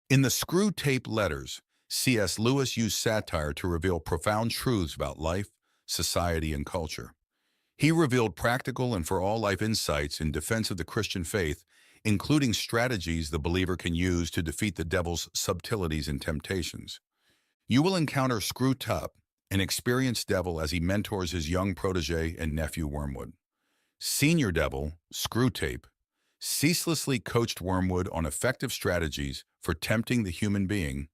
In the Screw Tape Letters, C.S. Lewis used satire to reveal profound truths about life, society, and culture. He revealed practical and for-all-life insights in defense of the Christian faith, including strategies the believer can use to defeat the devil's subtleties and temptations. You will encounter Screw Tup, an experienced devil as he mentors his young protege and nephew Wormwood. Senior Devil, Screw Tape, ceaselessly coached Wormwood on effective strategies for tempting the human being,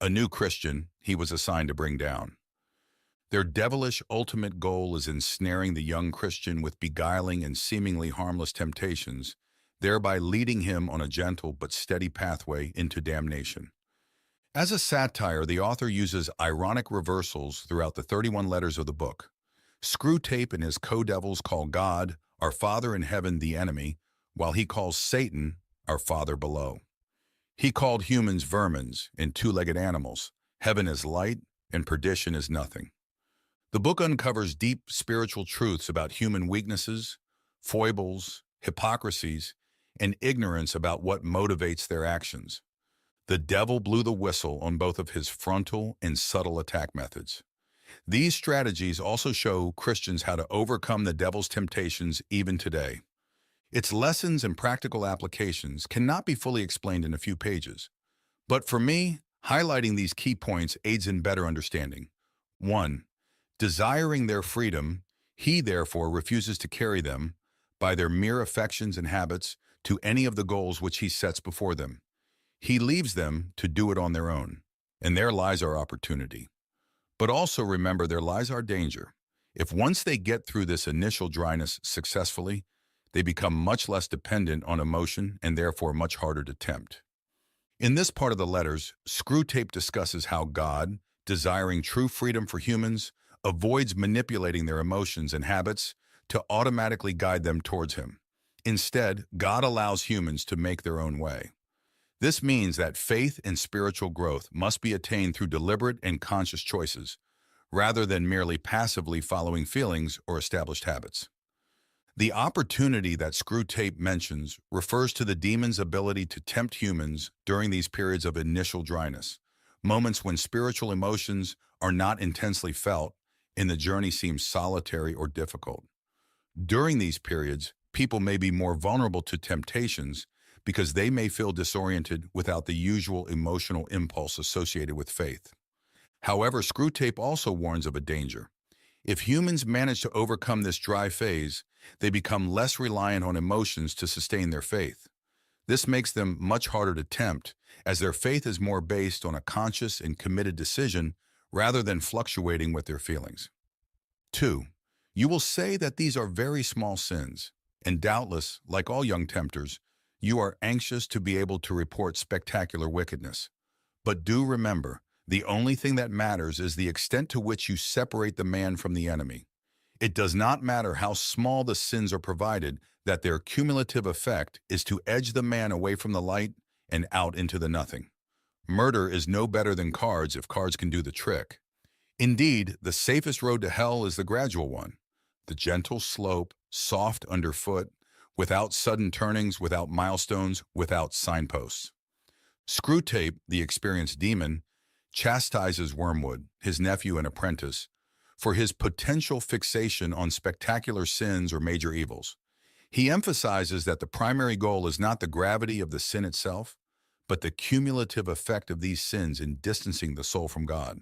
a new Christian he was assigned to bring down. Their devilish ultimate goal is ensnaring the young Christian with beguiling and seemingly harmless temptations, thereby leading him on a gentle but steady pathway into damnation. As a satire, the author uses ironic reversals throughout the 31 letters of the book. Screw Tape and his co-devils call God, our Father in heaven, the enemy, while he calls Satan, our Father below. He called humans vermins and two-legged animals. Heaven is light and perdition is nothing. The book uncovers deep spiritual truths about human weaknesses, foibles, hypocrisies, and ignorance about what motivates their actions. The devil blew the whistle on both of his frontal and subtle attack methods. These strategies also show Christians how to overcome the devil's temptations even today. Its lessons and practical applications cannot be fully explained in a few pages. But for me, highlighting these key points aids in better understanding. 1. Desiring their freedom, he therefore refuses to carry them, by their mere affections and habits, to any of the goals which he sets before them. He leaves them to do it on their own, and there lies our opportunity. But also remember, there lies our danger. If once they get through this initial dryness successfully, they become much less dependent on emotion and therefore much harder to tempt. In this part of the letters, Screw Tape discusses how God, desiring true freedom for humans, avoids manipulating their emotions and habits to automatically guide them towards him. Instead, God allows humans to make their own way. This means that faith and spiritual growth must be attained through deliberate and conscious choices, rather than merely passively following feelings or established habits. The opportunity that Screw Tape mentions refers to the demon's ability to tempt humans during these periods of initial dryness, moments when spiritual emotions are not intensely felt and the journey seems solitary or difficult. During these periods, people may be more vulnerable to temptations because they may feel disoriented without the usual emotional impulse associated with faith. However, Screw Tape also warns of a danger. If humans manage to overcome this dry phase, they become less reliant on emotions to sustain their faith. This makes them much harder to tempt, as their faith is more based on a conscious and committed decision rather than fluctuating with their feelings. 2. You will say that these are very small sins, and doubtless, like all young tempters, you are anxious to be able to report spectacular wickedness. But do remember, the only thing that matters is the extent to which you separate the man from the enemy. It does not matter how small the sins are, provided that their cumulative effect is to edge the man away from the light and out into the nothing. Murder is no better than cards if cards can do the trick. Indeed, the safest road to hell is the gradual one, the gentle slope, soft underfoot, without sudden turnings, without milestones, without signposts. Screw Tape, the experienced demon, chastises Wormwood, his nephew and apprentice, for his potential fixation on spectacular sins or major evils. He emphasizes that the primary goal is not the gravity of the sin itself, but the cumulative effect of these sins in distancing the soul from God.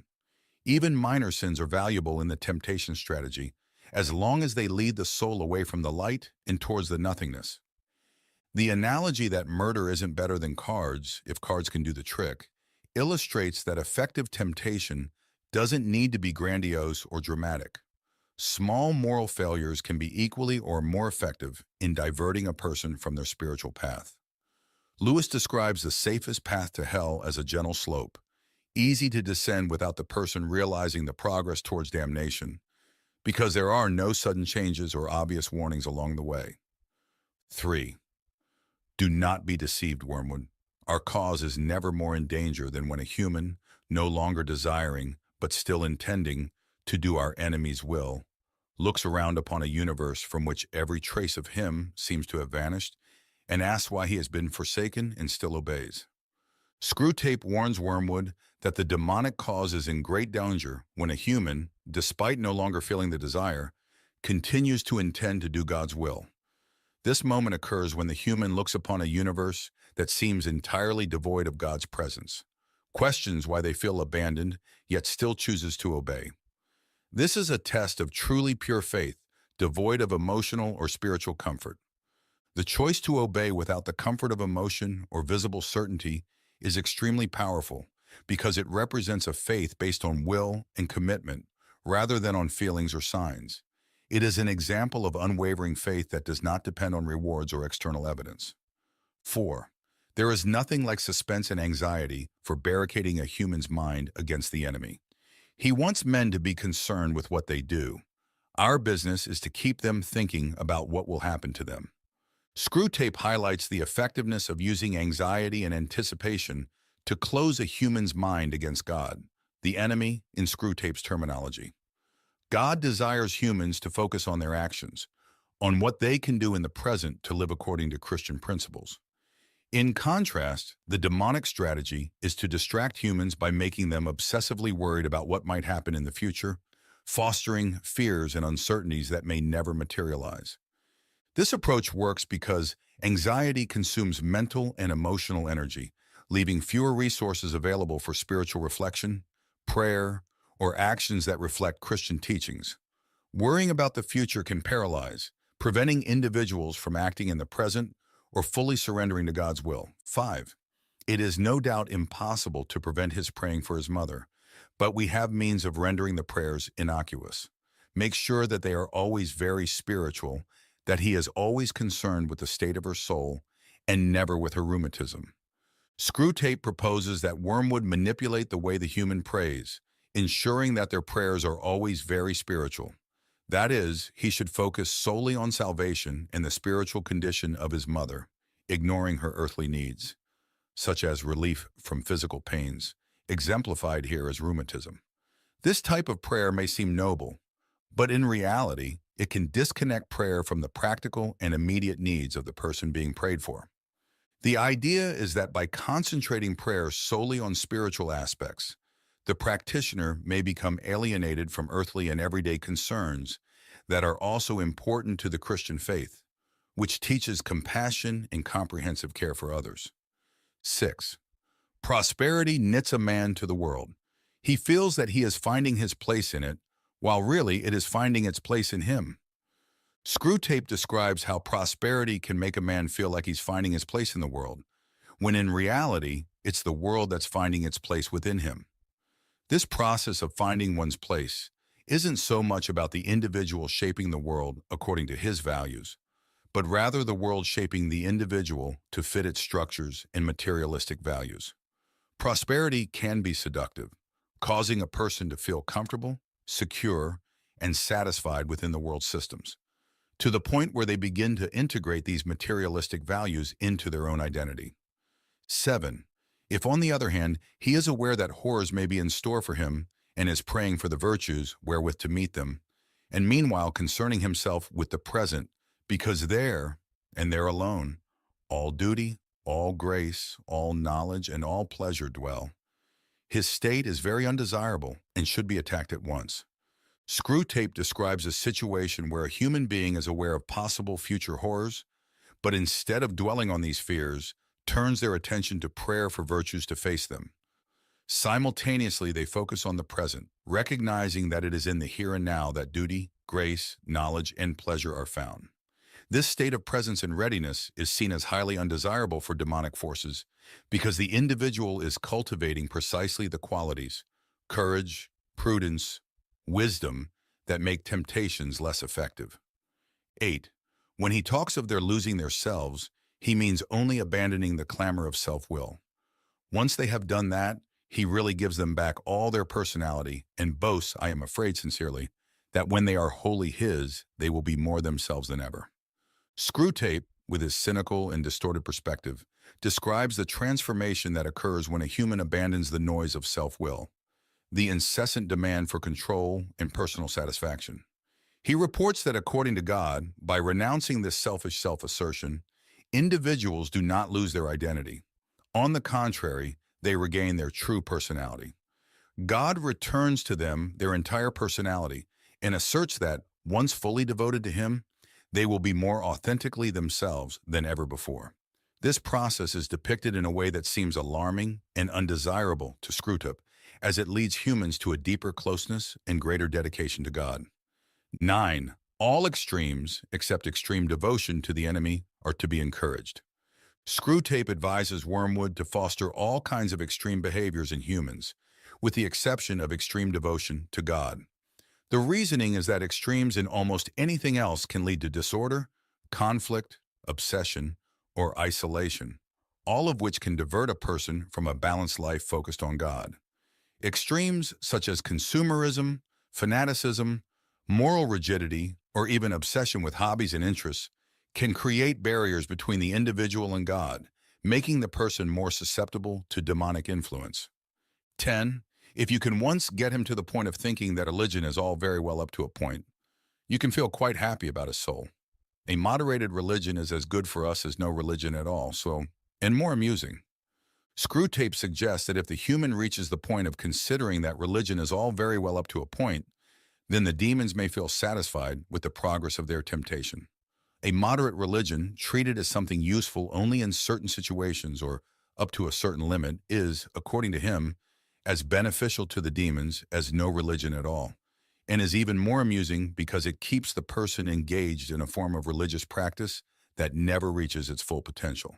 Even minor sins are valuable in the temptation strategy, as long as they lead the soul away from the light and towards the nothingness. The analogy that murder isn't better than cards, if cards can do the trick, illustrates that effective temptation doesn't need to be grandiose or dramatic. Small moral failures can be equally or more effective in diverting a person from their spiritual path. Lewis describes the safest path to hell as a gentle slope, easy to descend without the person realizing the progress towards damnation, because there are no sudden changes or obvious warnings along the way. 3. Do not be deceived, Wormwood. Our cause is never more in danger than when a human, no longer desiring, but still intending, to do our enemy's will, looks around upon a universe from which every trace of him seems to have vanished, and asks why he has been forsaken and still obeys. Screwtape warns Wormwood that the demonic cause is in great danger when a human, despite no longer feeling the desire, continues to intend to do God's will. This moment occurs when the human looks upon a universe that seems entirely devoid of God's presence, questions why they feel abandoned, yet still chooses to obey. This is a test of truly pure faith, devoid of emotional or spiritual comfort. The choice to obey without the comfort of emotion or visible certainty is extremely powerful because it represents a faith based on will and commitment rather than on feelings or signs. It is an example of unwavering faith that does not depend on rewards or external evidence. 4. There is nothing like suspense and anxiety for barricading a human's mind against the enemy. He wants men to be concerned with what they do. Our business is to keep them thinking about what will happen to them. Screwtape highlights the effectiveness of using anxiety and anticipation to close a human's mind against God, the enemy in Screwtape's terminology. God desires humans to focus on their actions, on what they can do in the present to live according to Christian principles. In contrast, the demonic strategy is to distract humans by making them obsessively worried about what might happen in the future, fostering fears and uncertainties that may never materialize. This approach works because anxiety consumes mental and emotional energy, leaving fewer resources available for spiritual reflection, prayer, or actions that reflect Christian teachings. Worrying about the future can paralyze, preventing individuals from acting in the present or fully surrendering to God's will. 5. It is no doubt impossible to prevent his praying for his mother, but we have means of rendering the prayers innocuous. Make sure that they are always very spiritual, that he is always concerned with the state of her soul and never with her rheumatism. Screwtape proposes that Wormwood manipulate the way the human prays, ensuring that their prayers are always very spiritual. That is, he should focus solely on salvation and the spiritual condition of his mother, ignoring her earthly needs, such as relief from physical pains, exemplified here as rheumatism. This type of prayer may seem noble, but in reality, it can disconnect prayer from the practical and immediate needs of the person being prayed for. The idea is that by concentrating prayer solely on spiritual aspects, the practitioner may become alienated from earthly and everyday concerns that are also important to the Christian faith, which teaches compassion and comprehensive care for others. 6. Prosperity knits a man to the world. He feels that he is finding his place in it, while really it is finding its place in him. Screwtape describes how prosperity can make a man feel like he's finding his place in the world, when in reality, it's the world that's finding its place within him. This process of finding one's place isn't so much about the individual shaping the world according to his values, but rather the world shaping the individual to fit its structures and materialistic values. Prosperity can be seductive, causing a person to feel comfortable, secure, and satisfied within the world's systems, to the point where they begin to integrate these materialistic values into their own identity. 7. If, on the other hand, he is aware that horrors may be in store for him and is praying for the virtues wherewith to meet them, and meanwhile concerning himself with the present, because there, and there alone, all duty, all grace, all knowledge, and all pleasure dwell, his state is very undesirable and should be attacked at once. Screwtape describes a situation where a human being is aware of possible future horrors, but instead of dwelling on these fears, turns their attention to prayer for virtues to face them. Simultaneously, they focus on the present, recognizing that it is in the here and now that duty, grace, knowledge, and pleasure are found. This state of presence and readiness is seen as highly undesirable for demonic forces because the individual is cultivating precisely the qualities, courage, prudence, wisdom, that make temptations less effective. 8. When he talks of their losing their selves, he means only abandoning the clamor of self-will. Once they have done that, he really gives them back all their personality and boasts, I am afraid sincerely, that when they are wholly his, they will be more themselves than ever. Screwtape, with his cynical and distorted perspective, describes the transformation that occurs when a human abandons the noise of self-will, the incessant demand for control and personal satisfaction. He reports that according to God, by renouncing this selfish self-assertion, individuals do not lose their identity. On the contrary, they regain their true personality. God returns to them their entire personality and asserts that, once fully devoted to Him, they will be more authentically themselves than ever before. This process is depicted in a way that seems alarming and undesirable to Screwtape, as it leads humans to a deeper closeness and greater dedication to God. 9. All extremes, except extreme devotion to the enemy, are to be encouraged. Screwtape advises Wormwood to foster all kinds of extreme behaviors in humans, with the exception of extreme devotion to God. The reasoning is that extremes in almost anything else can lead to disorder, conflict, obsession, or isolation, all of which can divert a person from a balanced life focused on God. Extremes such as consumerism, fanaticism, moral rigidity, or even obsession with hobbies and interests can create barriers between the individual and God, making the person more susceptible to demonic influence. 10. If you can once get him to the point of thinking that religion is all very well up to a point, you can feel quite happy about his soul. A moderated religion is as good for us as no religion at all, and more amusing. Screwtape suggests that if the human reaches the point of considering that religion is all very well up to a point, then the demons may feel satisfied with the progress of their temptation. A moderate religion, treated as something useful only in certain situations or up to a certain limit, is, according to him, as beneficial to the demons as no religion at all, and is even more amusing because it keeps the person engaged in a form of religious practice that never reaches its full potential.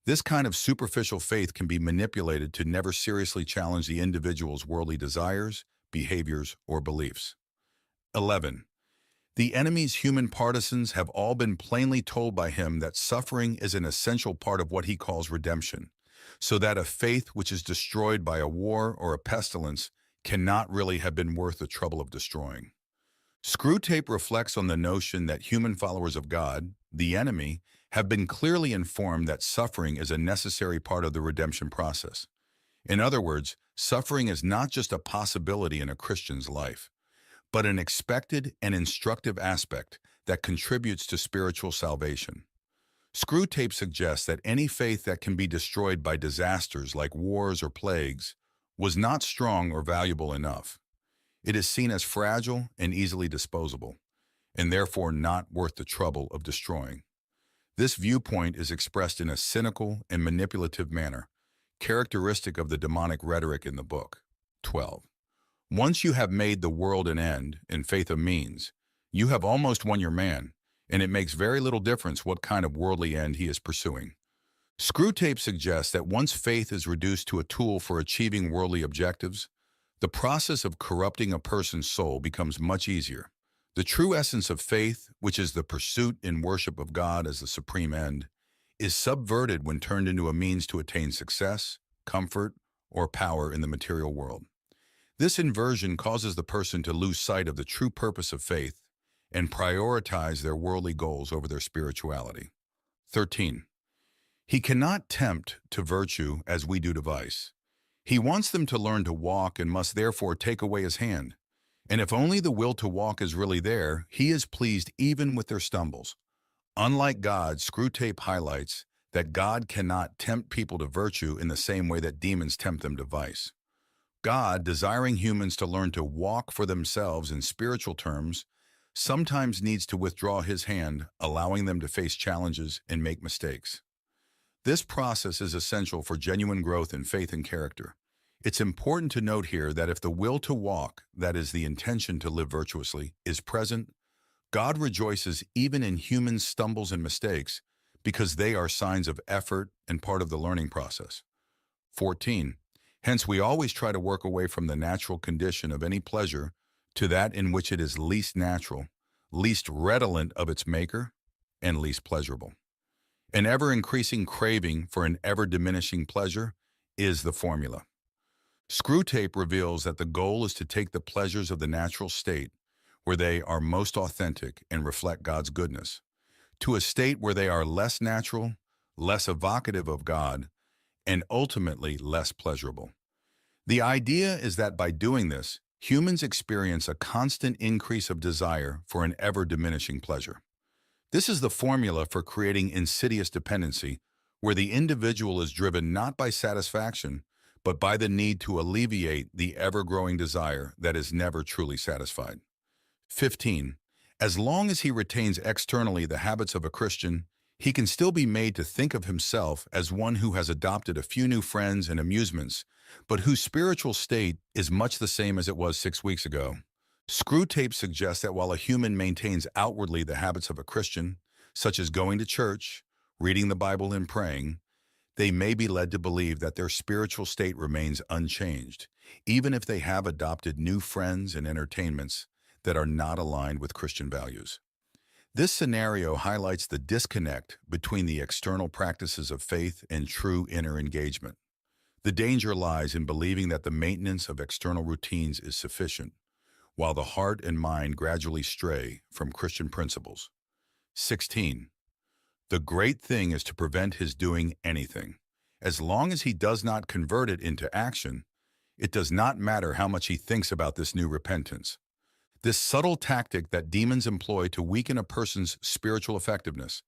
This kind of superficial faith can be manipulated to never seriously challenge the individual's worldly desires, behaviors, or beliefs. 11. The enemy's human partisans have all been plainly told by him that suffering is an essential part of what he calls redemption, so that a faith which is destroyed by a war or a pestilence cannot really have been worth the trouble of destroying. Screwtape reflects on the notion that human followers of God, the enemy, have been clearly informed that suffering is a necessary part of the redemption process. In other words, suffering is not just a possibility in a Christian's life, but an expected and instructive aspect that contributes to spiritual salvation. Screwtape suggests that any faith that can be destroyed by disasters like wars or plagues was not strong or valuable enough. It is seen as fragile and easily disposable, and therefore not worth the trouble of destroying. This viewpoint is expressed in a cynical and manipulative manner, characteristic of the demonic rhetoric in the book. 12. Once you have made the world an end and faith a means, you have almost won your man, and it makes very little difference what kind of worldly end he is pursuing. Screwtape suggests that once faith is reduced to a tool for achieving worldly objectives, the process of corrupting a person's soul becomes much easier. The true essence of faith, which is the pursuit and worship of God as the supreme end, is subverted when turned into a means to attain success, comfort, or power in the material world. This inversion causes the person to lose sight of the true purpose of faith and prioritize their worldly goals over their spirituality. 13. He cannot tempt to virtue as we do to vice. He wants them to learn to walk and must therefore take away his hand. And if only the will to walk is really there, he is pleased even with their stumbles. Unlike God, Screwtape highlights that God cannot tempt people to virtue in the same way that demons tempt them to vice. God, desiring humans to learn to walk for themselves in spiritual terms, sometimes needs to withdraw his hand, allowing them to face challenges and make mistakes. This process is essential for genuine growth in faith and character. It's important to note here that if the will to walk, that is the intention to live virtuously, is present, God rejoices even in human stumbles and mistakes because they are signs of effort and part of the learning process. 14. Hence, we always try to work away from the natural condition of any pleasure to that in which it is least natural, least redolent of its maker, and least pleasurable. An ever-increasing craving for an ever-diminishing pleasure is the formula. Screwtape reveals that the goal is to take the pleasures of the natural state, where they are most authentic and reflect God's goodness, to a state where they are less natural, less evocative of God, and ultimately less pleasurable. The idea is that by doing this, humans experience a constant increase of desire for an ever-diminishing pleasure. This is the formula for creating insidious dependency, where the individual is driven not by satisfaction, but by the need to alleviate the ever-growing desire that is never truly satisfied. 15. As long as he retains externally the habits of a Christian, he can still be made to think of himself as one who has adopted a few new friends and amusements, but whose spiritual state is much the same as it was 6 weeks ago. Screwtape suggests that while a human maintains outwardly the habits of a Christian, such as going to church, reading the Bible, and praying, they may be led to believe that their spiritual state remains unchanged, even if they have adopted new friends and entertainments that are not aligned with Christian values. This scenario highlights the disconnect between the external practices of faith and true inner engagement. The danger lies in believing that the maintenance of external routines is sufficient, while the heart and mind gradually stray from Christian principles. 16. The great thing is to prevent his doing anything. As long as he does not convert it into action, it does not matter how much he thinks about this new repentance. This subtle tactic that demons employ to weaken a person's spiritual effectiveness,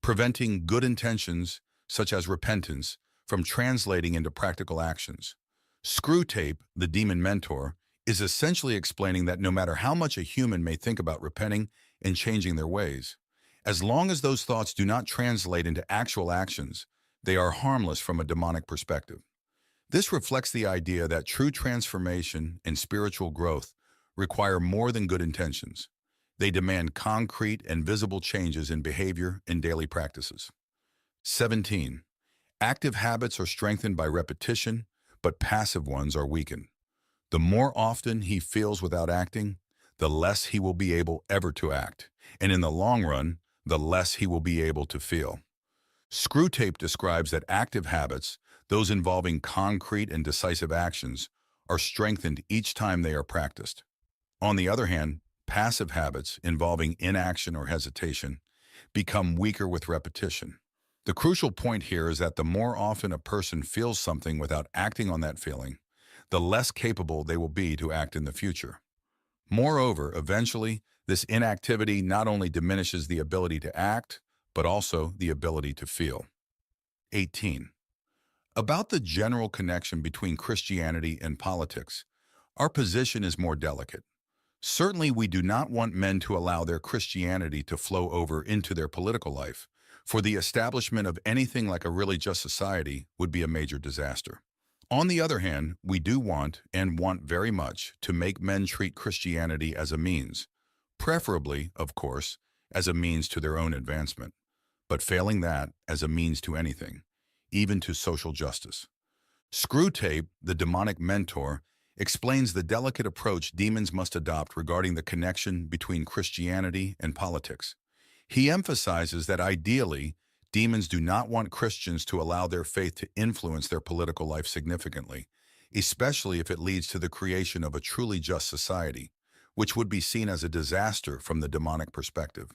preventing good intentions, such as repentance, from translating into practical actions. Screwtape, the demon mentor, is essentially explaining that no matter how much a human may think about repenting and changing their ways, as long as those thoughts do not translate into actual actions, they are harmless from a demonic perspective. This reflects the idea that true transformation and spiritual growth require more than good intentions. They demand concrete and visible changes in behavior and daily practices. 17. Active habits are strengthened by repetition, but passive ones are weakened. The more often he feels without acting, the less he will be able ever to act, and in the long run, the less he will be able to feel. Screwtape describes that active habits, those involving concrete and decisive actions, are strengthened each time they are practiced. On the other hand, passive habits involving inaction or hesitation become weaker with repetition. The crucial point here is that the more often a person feels something without acting on that feeling, the less capable they will be to act in the future. Moreover, eventually, this inactivity not only diminishes the ability to act, but also the ability to feel. 18. About the general connection between Christianity and politics, our position is more delicate. Certainly, we do not want men to allow their Christianity to flow over into their political life, for the establishment of anything like a really just society would be a major disaster. On the other hand, we do want, and want very much, to make men treat Christianity as a means, preferably, of course, as a means to their own advancement, but failing that, as a means to anything, even to social justice. Screwtape, the demonic mentor, explains the delicate approach demons must adopt regarding the connection between Christianity and politics. He emphasizes that ideally, demons do not want Christians to allow their faith to influence their political life significantly, especially if it leads to the creation of a truly just society, which would be seen as a disaster from the demonic perspective.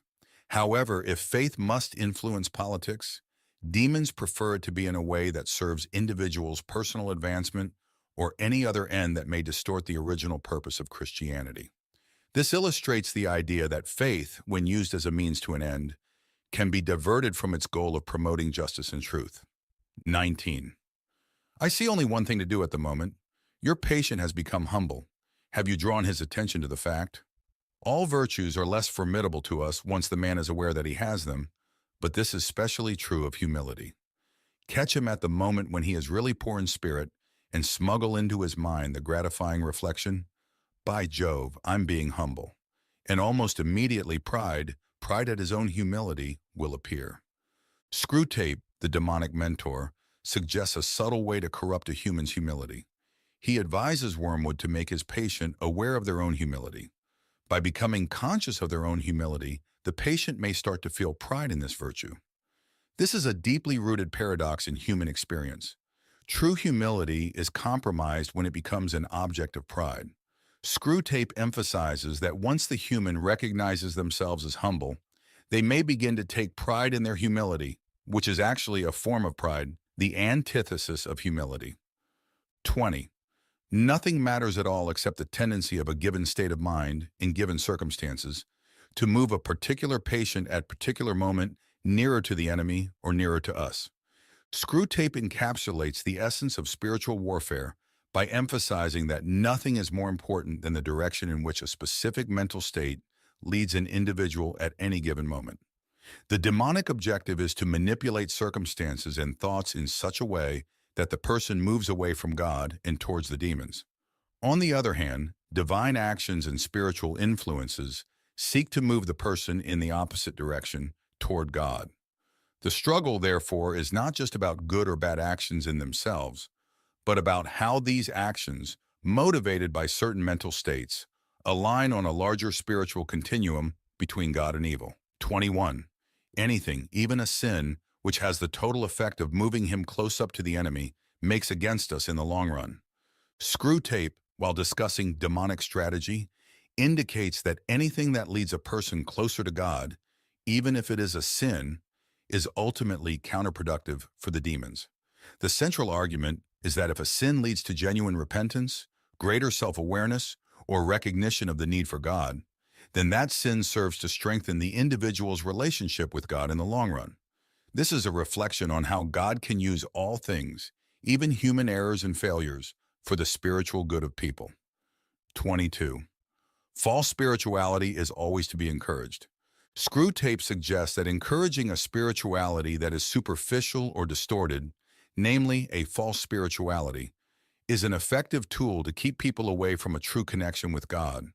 However, if faith must influence politics, demons prefer it to be in a way that serves individuals' personal advancement or any other end that may distort the original purpose of Christianity. This illustrates the idea that faith, when used as a means to an end, can be diverted from its goal of promoting justice and truth. 19. I see only one thing to do at the moment. Your patient has become humble. Have you drawn his attention to the fact? All virtues are less formidable to us once the man is aware that he has them, but this is especially true of humility. Catch him at the moment when he is really poor in spirit and smuggle into his mind the gratifying reflection, "By Jove, I'm being humble." And almost immediately pride at his own humility, will appear. Screwtape, the demonic mentor, suggests a subtle way to corrupt a human's humility. He advises Wormwood to make his patient aware of their own humility. By becoming conscious of their own humility, the patient may start to feel pride in this virtue. This is a deeply rooted paradox in human experience. True humility is compromised when it becomes an object of pride. Screwtape emphasizes that once the human recognizes themselves as humble, they may begin to take pride in their humility, which is actually a form of pride, the antithesis of humility. 20. Nothing matters at all except the tendency of a given state of mind, in given circumstances, to move a particular patient at particular moment nearer to the enemy or nearer to us. Screw tape encapsulates the essence of spiritual warfare by emphasizing that nothing is more important than the direction in which a specific mental state leads an individual at any given moment. The demonic objective is to manipulate circumstances and thoughts in such a way that the person moves away from God and towards the demons. On the other hand, divine actions and spiritual influences seek to move the person in the opposite direction toward God. The struggle, therefore, is not just about good or bad actions in themselves, but about how these actions, motivated by certain mental states, align on a larger spiritual continuum between God and evil. 21. Anything, even a sin, which has the total effect of moving him close up to the enemy, makes against us in the long run. Screw tape, while discussing demonic strategy, indicates that anything that leads a person closer to God, even if it is a sin, is ultimately counterproductive for the demons. The central argument is that if a sin leads to genuine repentance, greater self-awareness, or recognition of the need for God, then that sin serves to strengthen the individual's relationship with God in the long run. This is a reflection on how God can use all things, even human errors and failures, for the spiritual good of people. 22. False spirituality is always to be encouraged. Screw tape suggests that encouraging a spirituality that is superficial or distorted, namely a false spirituality, is an effective tool to keep people away from a true connection with God.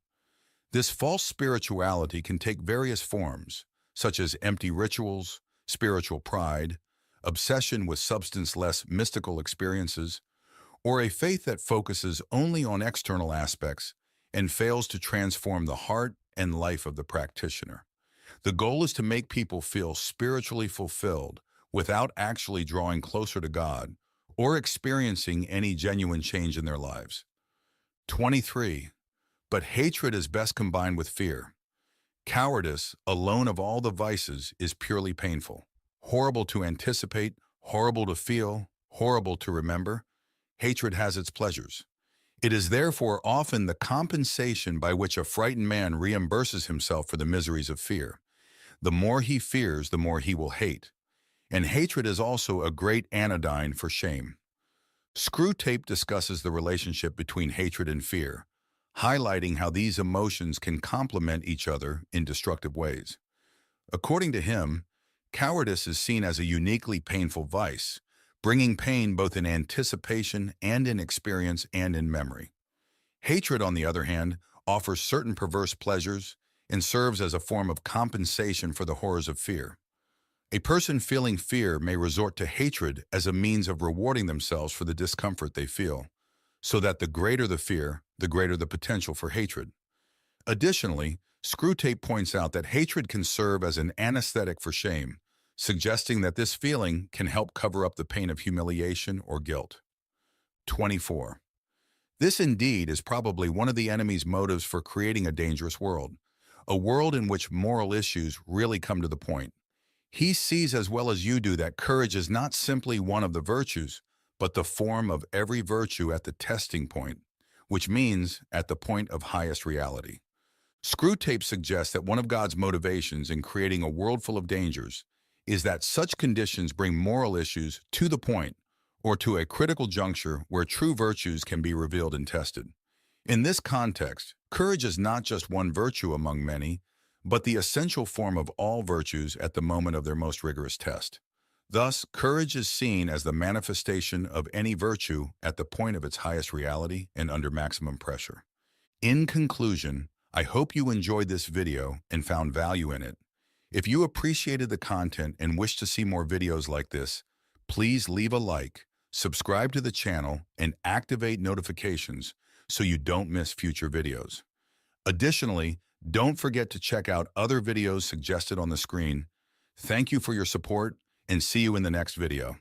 This false spirituality can take various forms, such as empty rituals, spiritual pride, obsession with substance-less mystical experiences, or a faith that focuses only on external aspects and fails to transform the heart and life of the practitioner. The goal is to make people feel spiritually fulfilled without actually drawing closer to God or experiencing any genuine change in their lives. 23. But hatred is best combined with fear. Cowardice, alone of all the vices, is purely painful. Horrible to anticipate, horrible to feel, horrible to remember. Hatred has its pleasures. It is therefore often the compensation by which a frightened man reimburses himself for the miseries of fear. The more he fears, the more he will hate. And hatred is also a great anodyne for shame. Screw tape discusses the relationship between hatred and fear, highlighting how these emotions can complement each other in destructive ways. According to him, cowardice is seen as a uniquely painful vice, bringing pain both in anticipation and in experience and in memory. Hatred, on the other hand, offers certain perverse pleasures and serves as a form of compensation for the horrors of fear. A person feeling fear may resort to hatred as a means of rewarding themselves for the discomfort they feel, so that the greater the fear, the greater the potential for hatred. Additionally, Screw tape points out that hatred can serve as an anesthetic for shame, suggesting that this feeling can help cover up the pain of humiliation or guilt. 24. This indeed is probably one of the enemy's motives for creating a dangerous world, a world in which moral issues really come to the point. He sees as well as you do that courage is not simply one of the virtues, but the form of every virtue at the testing point, which means at the point of highest reality. Screw tape suggests that one of God's motivations in creating a world full of dangers is that such conditions bring moral issues to the point, or to a critical juncture where true virtues can be revealed and tested. In this context, courage is not just one virtue among many, but the essential form of all virtues at the moment of their most rigorous test. Thus, courage is seen as the manifestation of any virtue at the point of its highest reality and under maximum pressure. In conclusion, I hope you enjoyed this video and found value in it. If you appreciated the content and wish to see more videos like this, please leave a like, subscribe to the channel, and activate notifications so you don't miss future videos. Additionally, don't forget to check out other videos suggested on the screen. Thank you for your support, and see you in the next video.